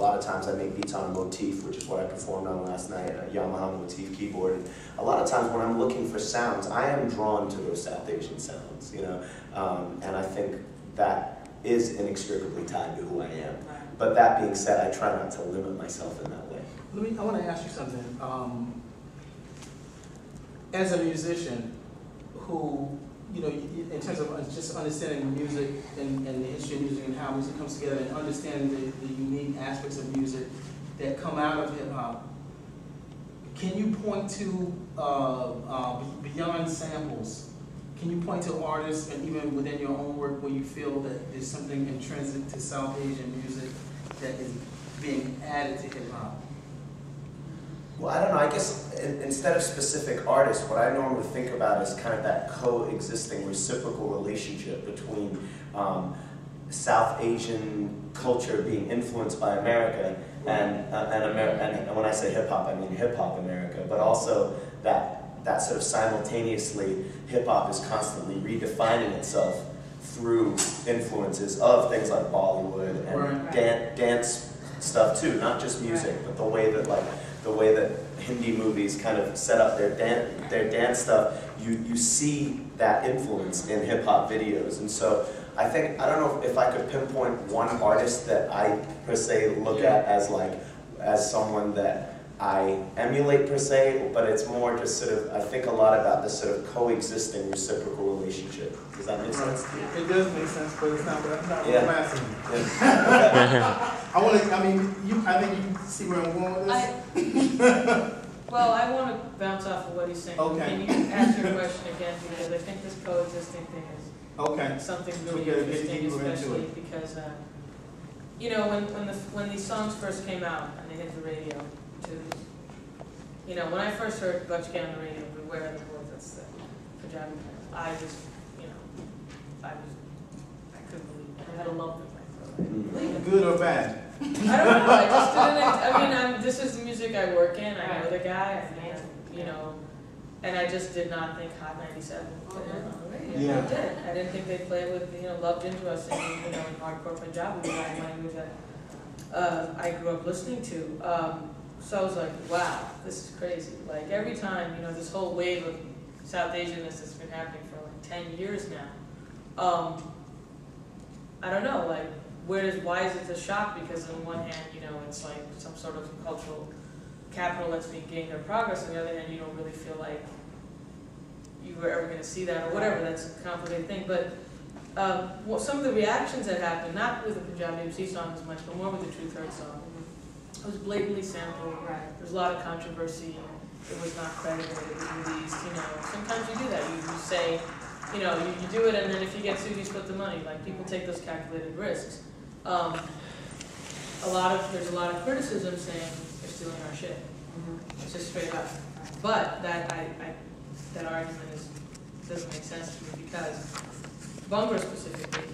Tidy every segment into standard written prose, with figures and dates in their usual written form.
lot of times I make beats on a motif, which is what I performed on last night, a Yamaha motif keyboard. And a lot of times when I'm looking for sounds, I am drawn to those South Asian sounds, you know, and I think that is inextricably tied to who I am. But that being said, I try not to limit myself in that way. I want to ask you something. As a musician who, you know, in terms of just understanding music and the history of music and how music comes together and understanding the unique aspects of music that come out of hip-hop, can you point to, beyond samples, can you point to artists and even within your own work where you feel that there's something intrinsic to South Asian music that is being added to hip-hop? Well, I don't know, I guess instead of specific artists, what I normally think about is kind of that coexisting reciprocal relationship between South Asian culture being influenced by America and when I say hip-hop, I mean hip-hop America, but also that sort of simultaneously hip-hop is constantly redefining itself through influences of things like Bollywood and dance stuff too, not just music, but the way that Hindi movies kind of set up their dance stuff, you see that influence in hip-hop videos. And so I don't know if I could pinpoint one artist that I per se look at as someone that I emulate per se, but it's more just sort of, I think a lot about this sort of coexisting reciprocal relationship. Does that make sense? It does make sense, but it's not what I'm asking. I think you see where I'm going with this. Well, I want to bounce off of what he's saying. Okay. Can you ask your question again? Because I think this coexisting thing is something really interesting, especially because, you know, when these songs first came out and they hit the radio, you know, when I first heard Bakari on the radio, Beware the Wolf, that's the Punjabi thing, I just, you know, I couldn't believe it. I had a lump in my throat. Good or bad? I don't know. I just didn't. I mean, this is the music I work in. I know the guy. You know, and I just did not think Hot 97 would put it on the radio. Yeah. They did. I didn't think they'd play it with, you know, Loved Into Us singing, you know, in hardcore Punjabi, the language that I grew up listening to. So I was like, wow, this is crazy. Like every time, you know, this whole wave of South Asianness that's been happening for like 10 years now. I don't know, like. Why is it a shock? Because on one hand, you know, it's like some sort of cultural capital that's being gained or progress. On the other hand, you don't really feel like you were ever going to see that or whatever. That's a complicated thing. But well, some of the reactions that happened, not with the Punjabi MC song as much, but more with the Truth Hurts song, it was blatantly sampled. There was a lot of controversy. It was not credited. It was released. You know, sometimes you do that. You say, you know, you do it, and then if you get sued, you split the money. Like people take those calculated risks. There's a lot of criticism saying they're stealing our shit. It's just straight up. But that argument doesn't make sense to me because Bhangra specifically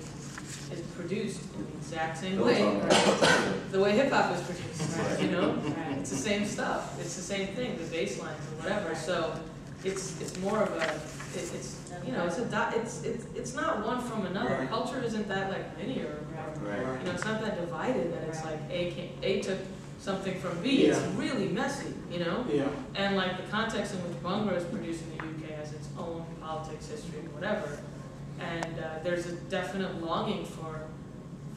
is produced in the exact same way, the way hip hop is produced. You know, it's the same stuff. It's the same thing. The bass lines and whatever. So it's more of a you know, it's not one from another. Culture isn't that like linear. You know, it's not that divided that it's like A took something from B. It's really messy, you know? And like the context in which Bhangra is produced in the UK has its own politics, history, whatever. And there's a definite longing for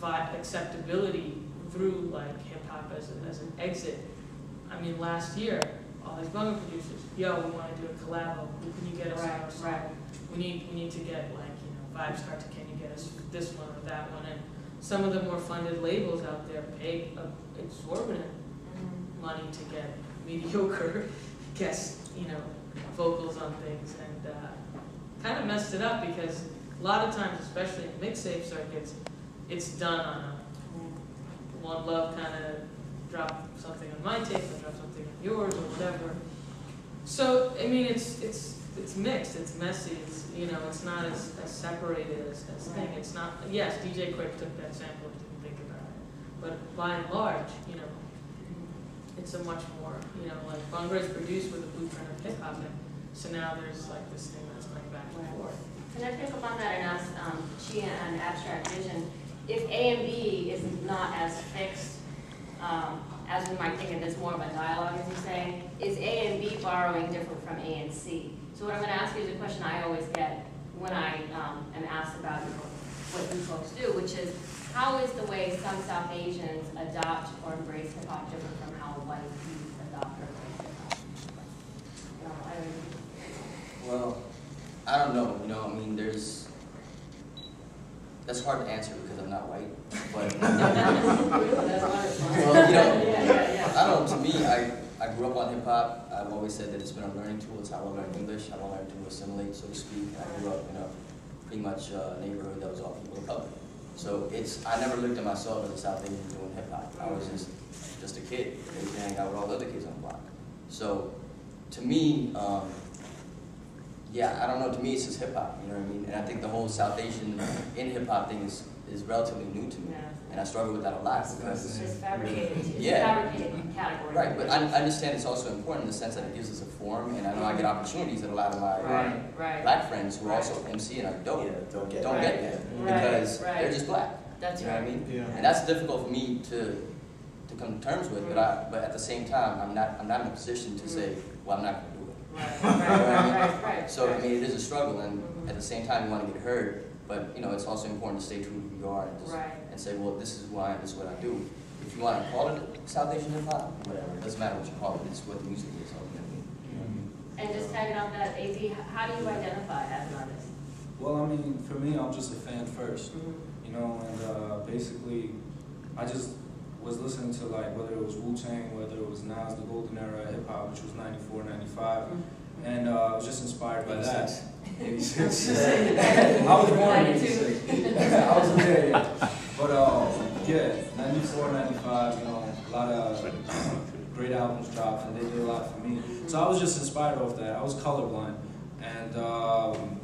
acceptability through like hip hop as an exit. I mean, last year, all these Bhangra producers, yo, we want to do a collabo. Can you get us our song? We need to get like, you know, Vibes Start to Can you get us this one or that one? And some of the more funded labels out there pay exorbitant money to get mediocre guest, you know, vocals on things, and kind of messed it up because a lot of times, especially in mixtape circuits, it's done on a One Love kind of drop something on my tape and drop something on yours or whatever. So I mean, it's mixed, it's messy, you know, it's not as separated as thing. It's not, yes, DJ Quick took that sample and didn't think about it. But by and large, you know, it's a much more, you know, like Bhangra is produced with a blueprint of hip hop, and so now there's like this thing that's going back and forth. Can I pick up on that and ask Chee and Abstract Vision, if A and B is not as fixed as we might think of this more of a dialogue, as you're saying, is A and B borrowing different from A and C? So what I'm going to ask you is a question I always get when I am asked about what you folks do, which is, how is the way some South Asians adopt or embrace hip-hop different from how white youth adopt or embrace hip-hop? Well, I don't know, you know, I mean, that's hard to answer because I'm not white, but, well, you know, I don't know, to me, I grew up on hip-hop. I've always said that it's been a learning tool. It's how I learned English, how I learned to assimilate, so to speak. And I grew up in a pretty much neighborhood that was all people of color. So I never looked at myself as a South Asian doing hip-hop. I was just a kid. I used to hang out with all the other kids on the block. So, to me, yeah, I don't know, to me it's just hip-hop, you know what I mean? And I think the whole South Asian in hip-hop thing is relatively new to me. Yeah. And I struggle with that a lot because It's fabricated. It's yeah. fabricated category. Right, but I understand it's also important in the sense that it gives us a forum, and I know I get opportunities that a lot of my Right. black friends who are also MC and are dope Yeah, don't get that because they're just black. That's you know right. what I mean? Yeah. And that's difficult for me to come to terms with, but at the same time, I'm not in a position to say, well, I'm not going to do it. Right. So I mean, it is a struggle, and at the same time, you want to get heard, but you know, it's also important to stay true to who you are and just and say, well, this is who I am, this is what I do. If you want to call it South Asian hip hop, whatever, it doesn't matter what you call it. It's what the music is ultimately. And just tagging on that, AZ, how do you identify as an artist? Well, I mean, for me, I'm just a fan first, you know, and basically, I just was listening to, like, whether it was Wu-Tang, whether it was Nas, the golden era of hip-hop, which was 94, 95, and I was just inspired by that. 86. I was born in 86. I was there, yeah. But, yeah, 94, 95, you know, a lot of great albums dropped, and they did a lot for me. So I was just inspired off that. I was colorblind. And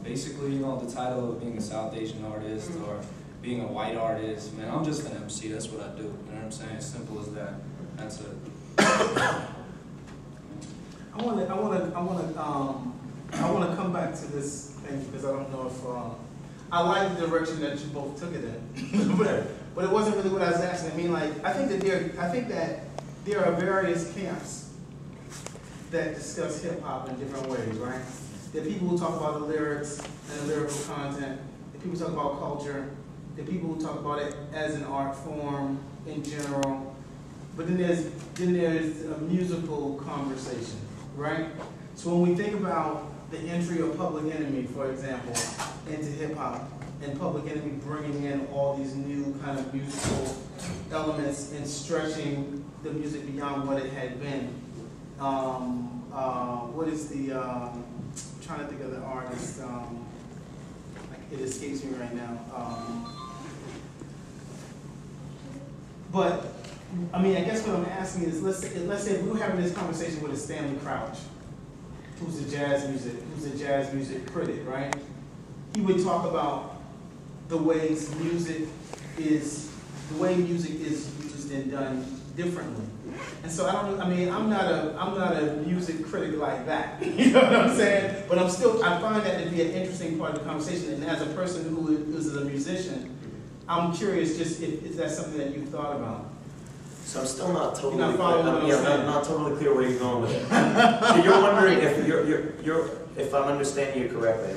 basically, you know, the title of being a South Asian artist or being a white artist, man, I'm just an MC. That's what I do. You know what I'm saying? As simple as that. That's it. I want to come back to this thing because I don't know if I like the direction that you both took it in, but it wasn't really what I was asking. I mean, like, I think that there are various camps that discuss hip hop in different ways, right? There are people who talk about the lyrics and the lyrical content. There are people who talk about culture. There are people who talk about it as an art form in general. But then there's a musical conversation, right? So when we think about the entry of Public Enemy, for example, into hip hop, and Public Enemy bringing in all these new kind of musical elements and stretching the music beyond what it had been. What is the I'm trying to think of the artist. It escapes me right now. But I mean, I guess what I'm asking is, let's say we were having this conversation with a Stanley Crouch, who's a jazz music critic, right? He would talk about the way music is used and done differently. And so I'm not a music critic like that. You know what I'm saying? But I find that to be an interesting part of the conversation. And as a person who is a musician, I'm curious just if that's something that you've thought about. So I'm still not totally You're not following what I'm clear. saying. I'm not totally clear where you're going with it. So you're wondering if I'm understanding you correctly. I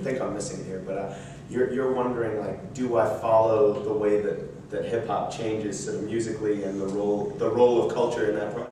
think I'm missing it here, but you're wondering, like, do I follow the way that hip hop changes sort of musically and the role of culture in that process?